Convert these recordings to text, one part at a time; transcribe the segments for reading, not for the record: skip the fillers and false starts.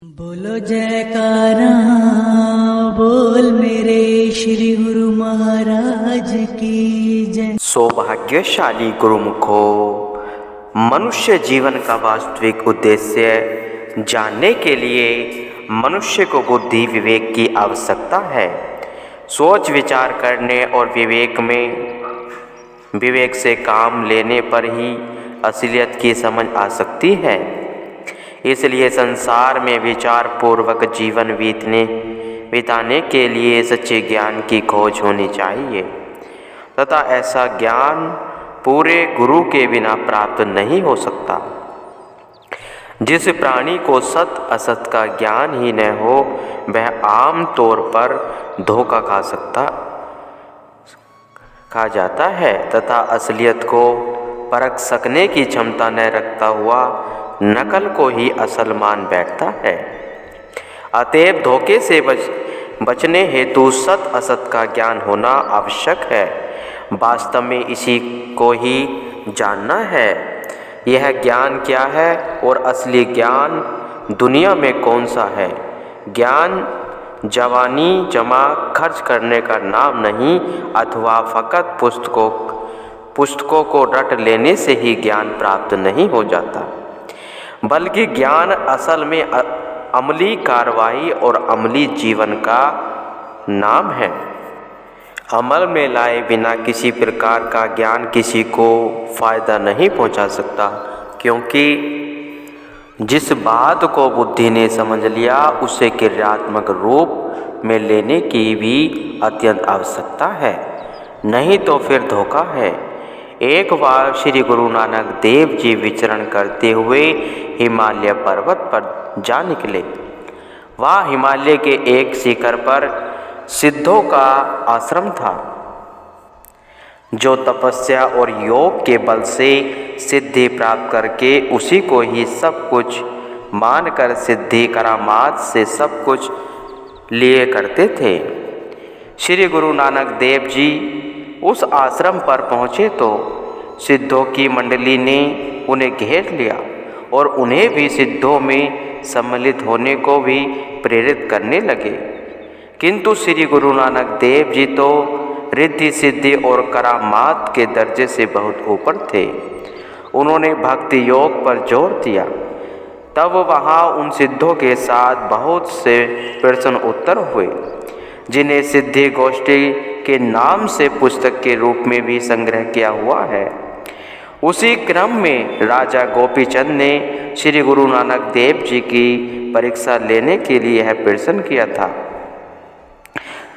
बोलो जयकारा बोल मेरे श्री गुरु महाराज की जय। सौभाग्यशाली गुरुमुखो, मनुष्य जीवन का वास्तविक उद्देश्य जानने के लिए मनुष्य को बुद्धि विवेक की आवश्यकता है। सोच विचार करने और विवेक से काम लेने पर ही असलियत की समझ आ सकती है। इसलिए संसार में विचार पूर्वक जीवन बिताने के लिए सच्चे ज्ञान की खोज होनी चाहिए तथा ऐसा ज्ञान पूरे गुरु के बिना प्राप्त नहीं हो सकता। जिस प्राणी को सत असत का ज्ञान ही न हो वह आम तौर पर धोखा खा जाता है तथा असलियत को परख सकने की क्षमता न रखता हुआ नकल को ही असल मान बैठता है। अतएव धोखे से बचने हेतु सत असत का ज्ञान होना आवश्यक है। वास्तव में इसी को ही जानना है। यह ज्ञान क्या है और असली ज्ञान दुनिया में कौन सा है। ज्ञान जवानी जमा खर्च करने का नाम नहीं अथवा फकत पुस्तकों को रट लेने से ही ज्ञान प्राप्त नहीं हो जाता, बल्कि ज्ञान असल में अमली कार्रवाई और अमली जीवन का नाम है। अमल में लाए बिना किसी प्रकार का ज्ञान किसी को फायदा नहीं पहुंचा सकता, क्योंकि जिस बात को बुद्धि ने समझ लिया उसे क्रियात्मक रूप में लेने की भी अत्यंत आवश्यकता है, नहीं तो फिर धोखा है। एक बार श्री गुरु नानक देव जी विचरण करते हुए हिमालय पर्वत पर जा निकले। वहाँ हिमालय के एक शिखर पर सिद्धों का आश्रम था, जो तपस्या और योग के बल से सिद्धि प्राप्त करके उसी को ही सब कुछ मानकर सिद्धि करामात से सब कुछ लिए करते थे। श्री गुरु नानक देव जी उस आश्रम पर पहुँचे तो सिद्धों की मंडली ने उन्हें घेर लिया और उन्हें भी सिद्धों में सम्मिलित होने को भी प्रेरित करने लगे। किंतु श्री गुरु नानक देव जी तो रिद्धि सिद्धि और करामात के दर्जे से बहुत ऊपर थे। उन्होंने भक्ति योग पर जोर दिया। तब वहाँ उन सिद्धों के साथ बहुत से प्रश्न उत्तर हुए, जिन्हें सिद्धि गोष्ठी के नाम से पुस्तक के रूप में भी संग्रह किया हुआ है। उसी क्रम में राजा गोपीचंद ने श्री गुरु नानक देव जी की परीक्षा लेने के लिए यह प्रश्न किया था,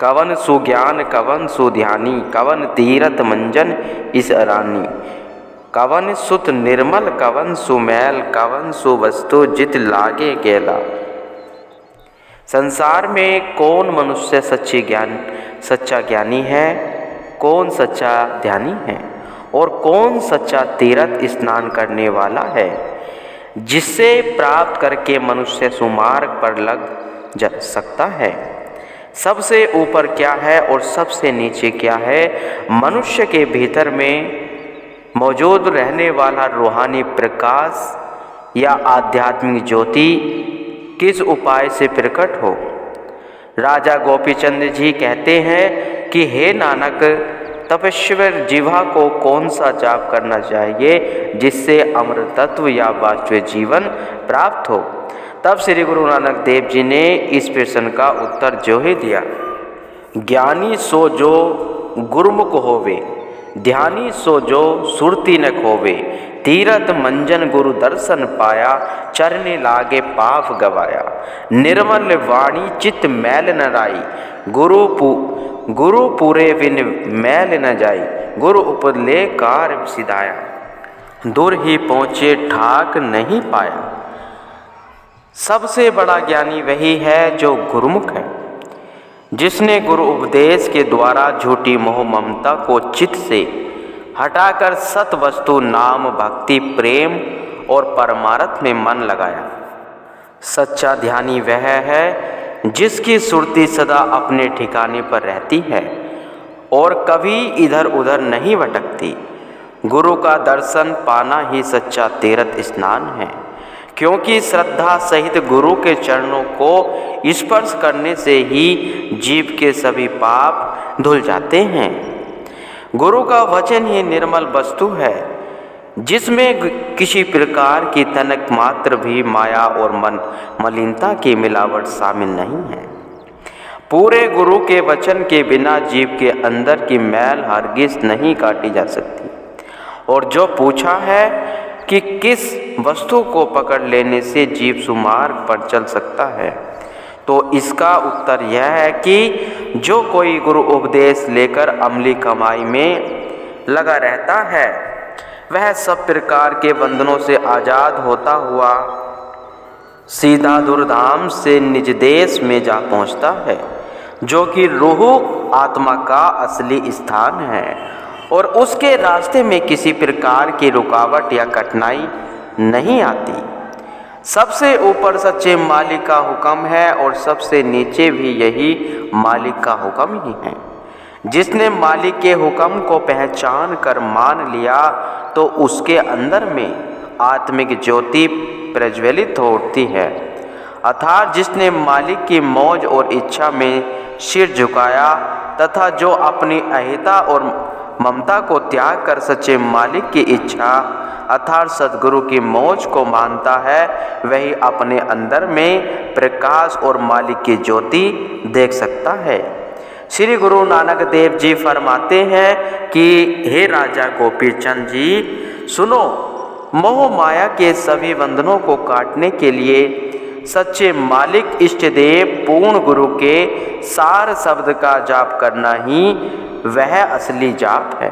कवन सुज्ञान कवन सुध्यानी, कवन तीरथ मंजन इस रानी, कवन सुत निर्मल कवन सुमैल, कवन सुवस्तु जित लागे गेला। संसार में कौन मनुष्य सच्चा ज्ञानी है, कौन सच्चा ध्यानी है और कौन सच्चा तीर्थ स्नान करने वाला है, जिससे प्राप्त करके मनुष्य सुमार्ग पर लग जा सकता है। सबसे ऊपर क्या है और सबसे नीचे क्या है। मनुष्य के भीतर में मौजूद रहने वाला रूहानी प्रकाश या आध्यात्मिक ज्योति किस उपाय से प्रकट हो। राजा गोपीचंद जी कहते हैं कि हे नानक, तपस्वर जीवा को कौन सा जाप करना चाहिए जिससे अमृत तत्व या वास्तविक जीवन प्राप्त हो। तब श्री गुरु नानक देव जी ने इस प्रश्न का उत्तर जो ही दिया, ज्ञानी सो जो गुरुमुख होवे, ध्यानी सो जो सुरती न खोवे, तीरथ मंजन गुरु दर्शन पाया, चरने लागे पाप गवाया, निर्मल वाणी चित मैल न राई, गुरु पूरे बिन मैल न जाई, गुरु उपले कार सिधाया, दूर ही पहुँचे ठाक नहीं पाया। सबसे बड़ा ज्ञानी वही है जो गुरुमुख है, जिसने गुरु उपदेश के द्वारा झूठी मोह ममता को चित्त से हटाकर सत वस्तु नाम भक्ति प्रेम और परमार्थ में मन लगाया। सच्चा ध्यानी वह है जिसकी सुरती सदा अपने ठिकाने पर रहती है और कभी इधर उधर नहीं भटकती। गुरु का दर्शन पाना ही सच्चा तीर्थ स्नान है, क्योंकि श्रद्धा सहित गुरु के चरणों को स्पर्श करने से ही जीव के सभी पाप धुल जाते हैं। गुरु का वचन ही निर्मल वस्तु है, जिसमें किसी प्रकार की तनक मात्र भी माया और मलिनता की मिलावट शामिल नहीं है। पूरे गुरु के वचन के बिना जीव के अंदर की मैल हरगिज नहीं काटी जा सकती। और जो पूछा है कि किस वस्तु को पकड़ लेने से जीव सुमार्ग पर चल सकता है, तो इसका उत्तर यह है कि जो कोई गुरु उपदेश लेकर अमली कमाई में लगा रहता है, वह सब प्रकार के बंधनों से आज़ाद होता हुआ सीधा दुर्धाम से निज देश में जा पहुंचता है, जो कि रूह आत्मा का असली स्थान है। और उसके रास्ते में किसी प्रकार की रुकावट या कठिनाई नहीं आती। सबसे ऊपर सच्चे मालिक का हुक्म है और सबसे नीचे भी यही मालिक का हुक्म ही है। जिसने मालिक के हुक्म को पहचान कर मान लिया, तो उसके अंदर में आत्मिक ज्योति प्रज्वलित होती है। अर्थात जिसने मालिक की मौज और इच्छा में सिर झुकाया तथा जो अपनी अहिता और ममता को त्याग कर सच्चे मालिक की इच्छा अर्थात सद्गुरु की मौज को मानता है, वही अपने अंदर में प्रकाश और मालिक की ज्योति देख सकता है। श्री गुरु नानक देव जी फरमाते हैं कि हे राजा गोपी चंद जी, सुनो, मोह माया के सभी बंधनों को काटने के लिए सच्चे मालिक इष्ट देव पूर्ण गुरु के सार शब्द का जाप करना ही वह असली जाप है,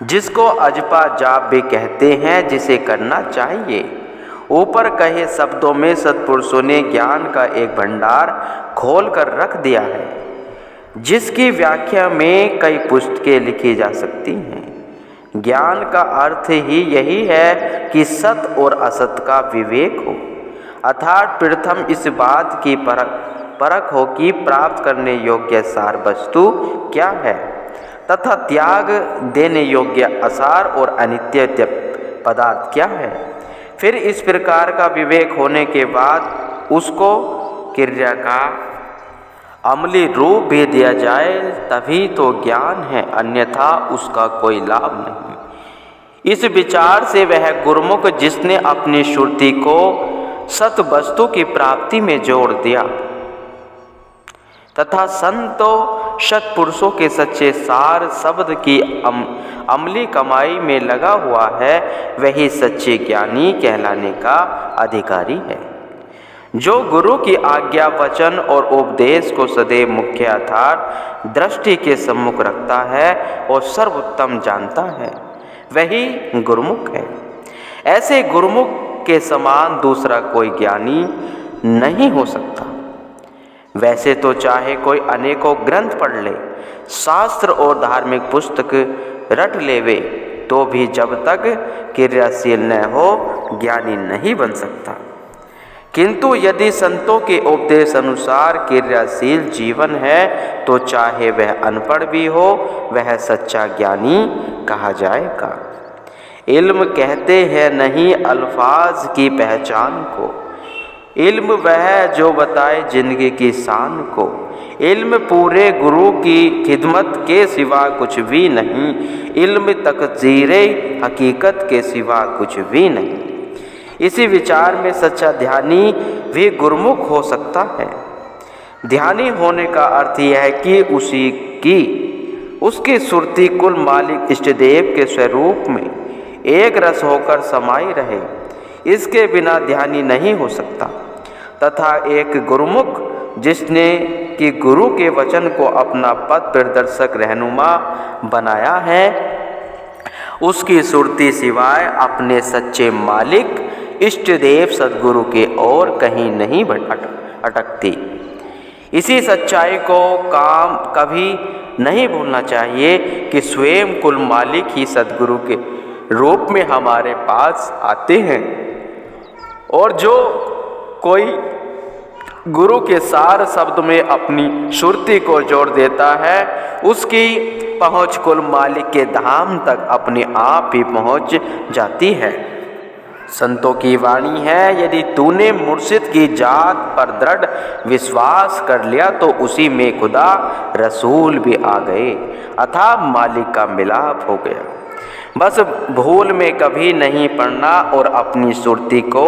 जिसको अजपा जाप भी कहते हैं, जिसे करना चाहिए। ऊपर कहे शब्दों में सत्पुरुषों ने ज्ञान का एक भंडार खोल कर रख दिया है, जिसकी व्याख्या में कई पुस्तकें लिखी जा सकती हैं। ज्ञान का अर्थ ही यही है कि सत और असत का विवेक हो, अर्थात प्रथम इस बात की परख हो कि प्राप्त करने योग्य सार वस्तु क्या है तथा त्याग देने योग्य असार और अनित्य पदार्थ क्या है। फिर इस प्रकार का विवेक होने के बाद उसको क्रिया का अमली रूप भी दिया जाए, तभी तो ज्ञान है, अन्यथा उसका कोई लाभ नहीं। इस विचार से वह गुरुमुख जिसने अपनी श्रुति को सत वस्तु की प्राप्ति में जोड़ दिया तथा संतों सत्पुरुषों के सच्चे सार शब्द की अमली कमाई में लगा हुआ है, वही सच्चे ज्ञानी कहलाने का अधिकारी है। जो गुरु की आज्ञा वचन और उपदेश को सदैव मुख्य अर्थात दृष्टि के सम्मुख रखता है और सर्वोत्तम जानता है, वही गुरुमुख है। ऐसे गुरुमुख के समान दूसरा कोई ज्ञानी नहीं हो सकता। वैसे तो चाहे कोई अनेकों ग्रंथ पढ़ ले, शास्त्र और धार्मिक पुस्तक रट लेवे, तो भी जब तक क्रियाशील न हो ज्ञानी नहीं बन सकता। किंतु यदि संतों के उपदेश अनुसार क्रियाशील जीवन है, तो चाहे वह अनपढ़ भी हो, वह सच्चा ज्ञानी कहा जाएगा। इल्म कहते हैं नहीं अल्फाज की पहचान को, इल्म वह जो बताए जिंदगी की शान को। इल्म पूरे गुरु की खिदमत के सिवा कुछ भी नहीं, इल्म तकदीरे हकीकत के सिवा कुछ भी नहीं। इसी विचार में सच्चा ध्यानी भी गुरुमुख हो सकता है। ध्यानी होने का अर्थ यह है कि उसकी सुरती कुल मालिक इष्टदेव के स्वरूप में एक रस होकर समाई रहे, इसके बिना ध्यानी नहीं हो सकता। तथा एक गुरुमुख जिसने कि गुरु के वचन को अपना पथ प्रदर्शक रहनुमा बनाया है, उसकी सुरती सिवाय अपने सच्चे मालिक इष्टदेव सद्गुरु के और कहीं नहीं अटकती। इसी सच्चाई को काम कभी नहीं भूलना चाहिए कि स्वयं कुल मालिक ही सद्गुरु के रूप में हमारे पास आते हैं, और जो कोई गुरु के सार शब्द में अपनी सुरती को जोड़ देता है, उसकी पहुँच कुल मालिक के धाम तक अपने आप ही पहुँच जाती है। संतों की वाणी है, यदि तूने मुर्शिद की जात पर दृढ़ विश्वास कर लिया तो उसी में खुदा रसूल भी आ गए अथा मालिक का मिलाप हो गया। बस भूल में कभी नहीं पड़ना और अपनी सुरती को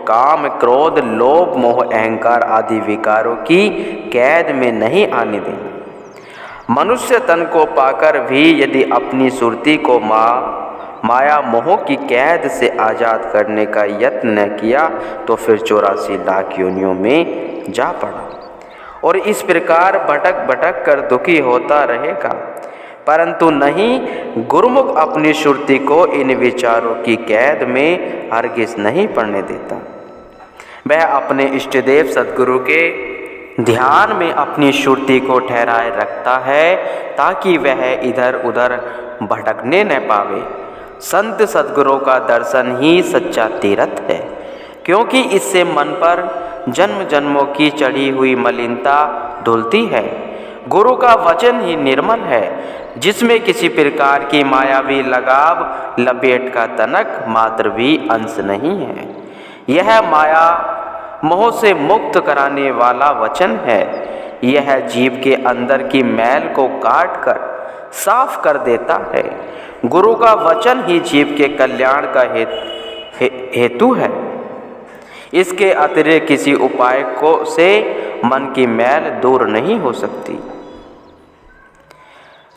काम, क्रोध, लोभ, मोह, अहंकार आदि विकारों की कैद में नहीं आने देना। मनुष्य तन को पाकर भी यदि अपनी सुरती को माया मोह की कैद से आज़ाद करने का यत्न न किया तो फिर 84 लाख योनियों में जा पड़ा और इस प्रकार भटक भटक कर दुखी होता रहेगा। परंतु नहीं, गुरुमुख अपनी सुरती को इन विचारों की कैद में हरगिज नहीं पड़ने देता। वह अपने इष्टदेव सद्गुरु के ध्यान में अपनी सुरती को ठहराए रखता है ताकि वह इधर उधर भटकने न पावे। संत सद्गुरु का दर्शन ही सच्चा तीर्थ है, क्योंकि इससे मन पर जन्म जन्मों की चढ़ी हुई मलिनता धुलती है। गुरु का वचन ही निर्मल है, जिसमें किसी प्रकार की मायावी लगाव लपेट का तनक मात्र भी अंश नहीं है। यह माया मोह से मुक्त कराने वाला वचन है। यह जीव के अंदर की मैल को काट कर साफ कर देता है। गुरु का वचन ही जीव के कल्याण का हेतु है। इसके अतिरिक्त किसी उपाय से मन की मैल दूर नहीं हो सकती।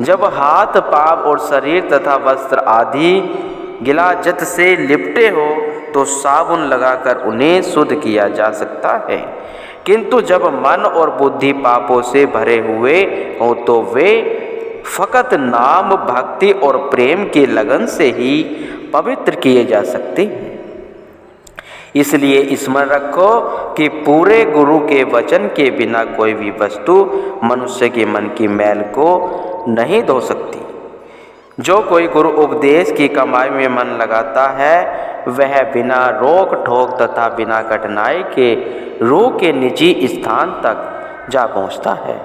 जब हाथ, पांव और शरीर तथा वस्त्र आदि गिलाजत से लिपटे हो तो साबुन लगाकर उन्हें शुद्ध किया जा सकता है, किंतु जब मन और बुद्धि पापों से भरे हुए हो तो वे फकत नाम, भक्ति और प्रेम की लगन से ही पवित्र किए जा सकते हैं। इसलिए स्मरण रखो कि पूरे गुरु के वचन के बिना कोई भी वस्तु मनुष्य के मन की मैल को नहीं धो सकती। जो कोई गुरु उपदेश की कमाई में मन लगाता है वह बिना रोक ठोक तथा बिना कठिनाई के रूह के निजी स्थान तक जा पहुंचता है।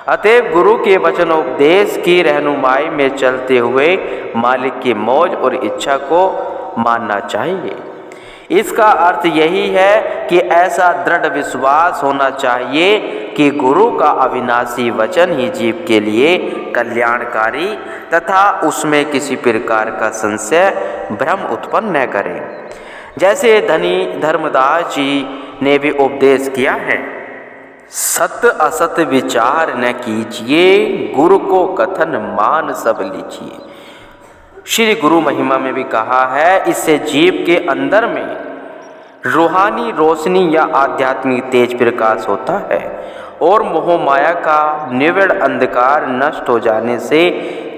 अतएव गुरु के वचनोपदेश की रहनुमाई में चलते हुए मालिक की मौज और इच्छा को मानना चाहिए। इसका अर्थ यही है कि ऐसा दृढ़ विश्वास होना चाहिए कि गुरु का अविनाशी वचन ही जीव के लिए कल्याणकारी तथा उसमें किसी प्रकार का संशय भ्रम उत्पन्न न करे। जैसे धनी धर्मदास जी ने भी उपदेश किया है, सत्य असत विचार न कीजिए, गुरु को कथन मान सब लीजिए। श्री गुरु महिमा में भी कहा है, इससे जीव के अंदर में रूहानी रोशनी या आध्यात्मिक तेज प्रकाश होता है और मोह माया का निविड़ अंधकार नष्ट हो जाने से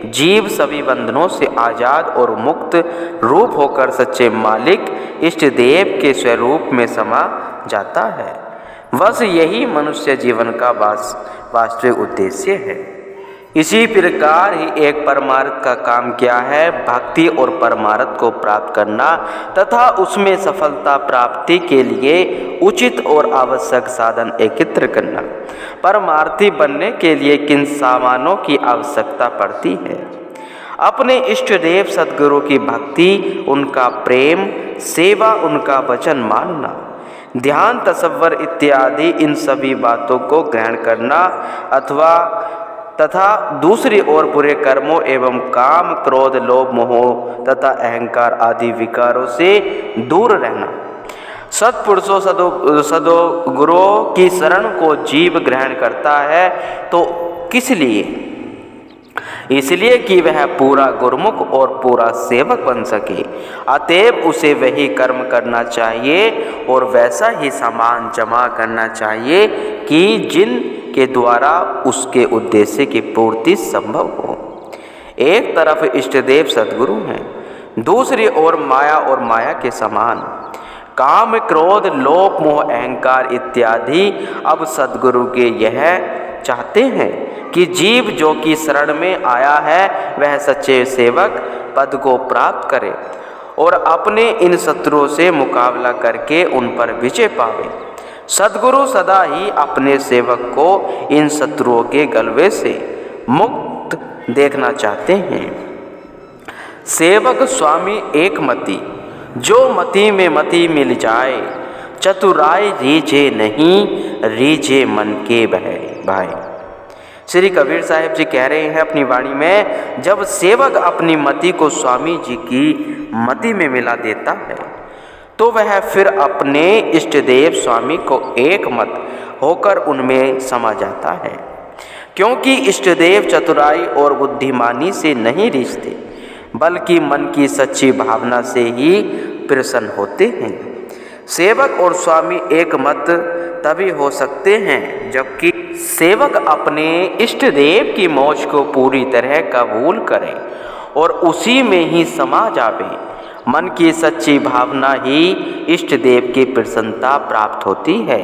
जीव सभी बंधनों से आज़ाद और मुक्त रूप होकर सच्चे मालिक इष्ट देव के स्वरूप में समा जाता है। बस यही मनुष्य जीवन का वास्तविक उद्देश्य है। इसी प्रकार ही एक परमार्थ का काम क्या है, भक्ति और परमार्थ को प्राप्त करना तथा उसमें सफलता प्राप्ति के लिए उचित और आवश्यक साधन एकत्र करना। परमार्थी बनने के लिए किन सामानों की आवश्यकता पड़ती है? अपने इष्ट देव सद्गुरु की भक्ति, उनका प्रेम, सेवा, उनका वचन मानना, ध्यान, तसव्वुर इत्यादि इन सभी बातों को ग्रहण करना तथा दूसरी ओर बुरे कर्मों एवं काम, क्रोध, लोभ, मोह तथा अहंकार आदि विकारों से दूर रहना। सत्पुरुषों सदो गुरुओं की शरण को जीव ग्रहण करता है तो किस लिए? इसलिए कि वह पूरा गुरुमुख और पूरा सेवक बन सके। अतएव उसे वही कर्म करना चाहिए और वैसा ही सामान जमा करना चाहिए कि जिन के द्वारा उसके उद्देश्य की पूर्ति संभव हो। एक तरफ इष्टदेव सद्गुरु हैं, दूसरी ओर माया और माया के समान काम, क्रोध, लोभ, मोह, अहंकार इत्यादि। अब सद्गुरु के यह चाहते हैं कि जीव जो कि शरण में आया है वह सच्चे सेवक पद को प्राप्त करे और अपने इन शत्रुओं से मुकाबला करके उन पर विजय पावे। सद्गुरु सदा ही अपने सेवक को इन शत्रुओं के गलबे से मुक्त देखना चाहते हैं। सेवक स्वामी एकमति जो मति में मति मिल जाए, चतुराई रीझे नहीं, रीझे मन के भाई। श्री कबीर साहिब जी कह रहे हैं अपनी वाणी में, जब सेवक अपनी मति को स्वामी जी की मति में मिला देता है तो वह फिर अपने इष्ट देव स्वामी को एक मत होकर उनमें समा जाता है, क्योंकि इष्ट देव चतुराई और बुद्धिमानी से नहीं रिश्ते बल्कि मन की सच्ची भावना से ही प्रसन्न होते हैं। सेवक और स्वामी एक मत तभी हो सकते हैं जबकि सेवक अपने इष्ट देव की मौज को पूरी तरह कबूल करे और उसी में ही समा जावे। मन की सच्ची भावना ही इष्ट देव की प्रसन्नता प्राप्त होती है।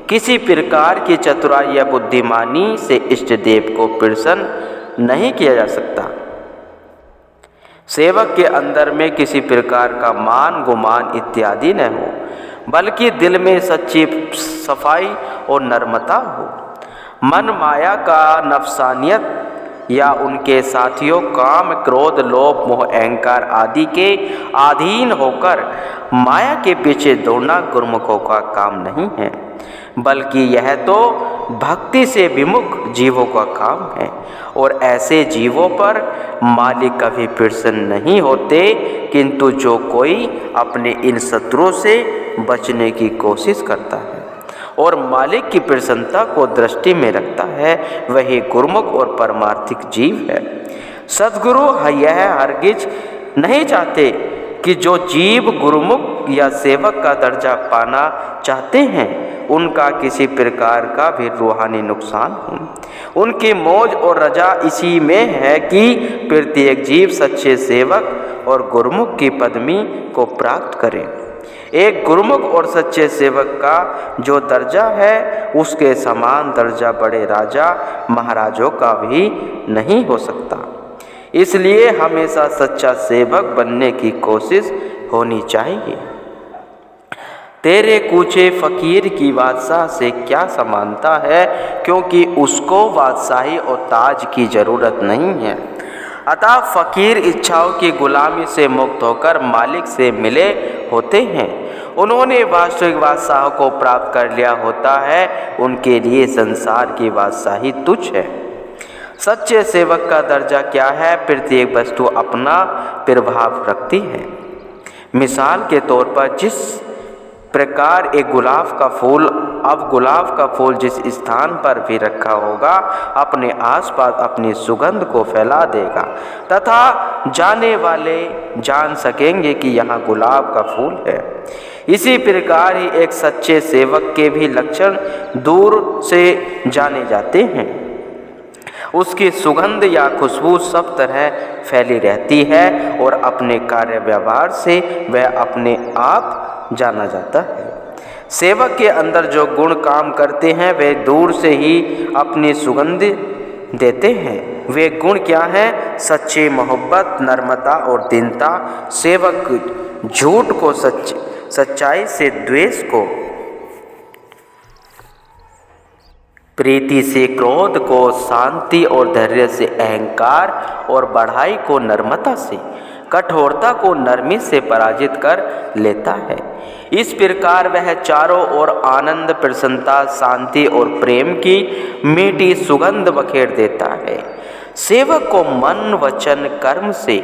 किसी प्रकार की चतुराई या बुद्धिमानी से इष्ट देव को प्रसन्न नहीं किया जा सकता। सेवक के अंदर में किसी प्रकार का मान गुमान इत्यादि न हो, बल्कि दिल में सच्ची सफाई और नम्रता हो। मन माया का नफसानियत या उनके साथियों काम क्रोध लोभ मोह अहंकार आदि के अधीन होकर माया के पीछे दौड़ना गुरुमुखों का काम नहीं है, बल्कि यह तो भक्ति से विमुख जीवों का काम है। और ऐसे जीवों पर मालिक कभी प्रसन्न नहीं होते, किंतु जो कोई अपने इन शत्रुओं से बचने की कोशिश करता है और मालिक की प्रसन्नता को दृष्टि में रखता है, वही गुरुमुख और परमार्थिक जीव है। सद्गुरु यह हरगिज नहीं चाहते कि जो जीव गुरुमुख या सेवक का दर्जा पाना चाहते हैं उनका किसी प्रकार का भी रूहानी नुकसान हो। उनकी मौज और रजा इसी में है कि प्रत्येक जीव सच्चे सेवक और गुरुमुख की पदवी को प्राप्त करे। एक गुरुमुख और सच्चे सेवक का जो दर्जा है उसके समान दर्जा बड़े राजा महाराजों का भी नहीं हो सकता। इसलिए हमेशा सच्चा सेवक बनने की कोशिश होनी चाहिए। तेरे कूचे फकीर की बादशाह से क्या समानता है, क्योंकि उसको बादशाही और ताज की जरूरत नहीं है। अतः फकीर इच्छाओं की गुलामी से मुक्त होकर मालिक से मिले होते हैं। उन्होंने वास्तविक बादशाह को प्राप्त कर लिया होता है। उनके लिए संसार की बादशाही तुच्छ है। सच्चे सेवक का दर्जा क्या है? प्रत्येक वस्तु अपना प्रभाव रखती है। मिसाल के तौर पर जिस प्रकार एक गुलाब का फूल, अब गुलाब का फूल जिस स्थान पर भी रखा होगा अपने आसपास अपनी सुगंध को फैला देगा तथा जाने वाले जान सकेंगे कि यहाँ गुलाब का फूल है। इसी प्रकार ही एक सच्चे सेवक के भी लक्षण दूर से जाने जाते हैं। उसकी सुगंध या खुशबू सब तरह फैली रहती है और अपने कार्य व्यवहार से वह अपने आप जाना जाता है। सेवक के अंदर जो गुण काम करते हैं वे दूर से ही अपनी सुगंध देते हैं। वे गुण क्या हैं? सच्ची मोहब्बत, नम्रता और दीनता। सेवक झूठ को सच्चाई से द्वेष को, प्रीति से क्रोध को, शांति और धैर्य से अहंकार और बढ़ाई को नम्रता से, कठोरता को नरमी से पराजित कर लेता है। इस प्रकार वह चारों ओर आनंद, प्रसन्नता, शांति और प्रेम की मीठी सुगंध बखेर देता है। सेवक को मन, वचन, कर्म से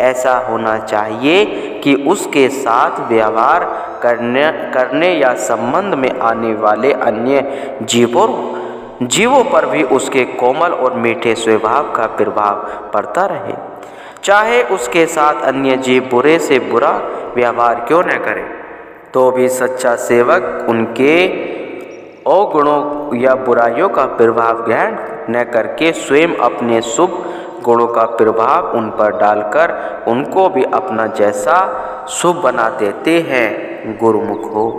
ऐसा होना चाहिए कि उसके साथ व्यवहार करने या संबंध में आने वाले अन्य जीवों पर भी उसके कोमल और मीठे स्वभाव का प्रभाव पड़ता रहे, चाहे उसके साथ अन्य जीव बुरे से बुरा व्यवहार क्यों न करे। तो भी सच्चा सेवक उनके अवगुणों या बुराइयों का प्रभाव ग्रहण न करके स्वयं अपने शुभ गुणों का प्रभाव उन पर डालकर उनको भी अपना जैसा शुभ बना देते हैं। गुरुमुख हो।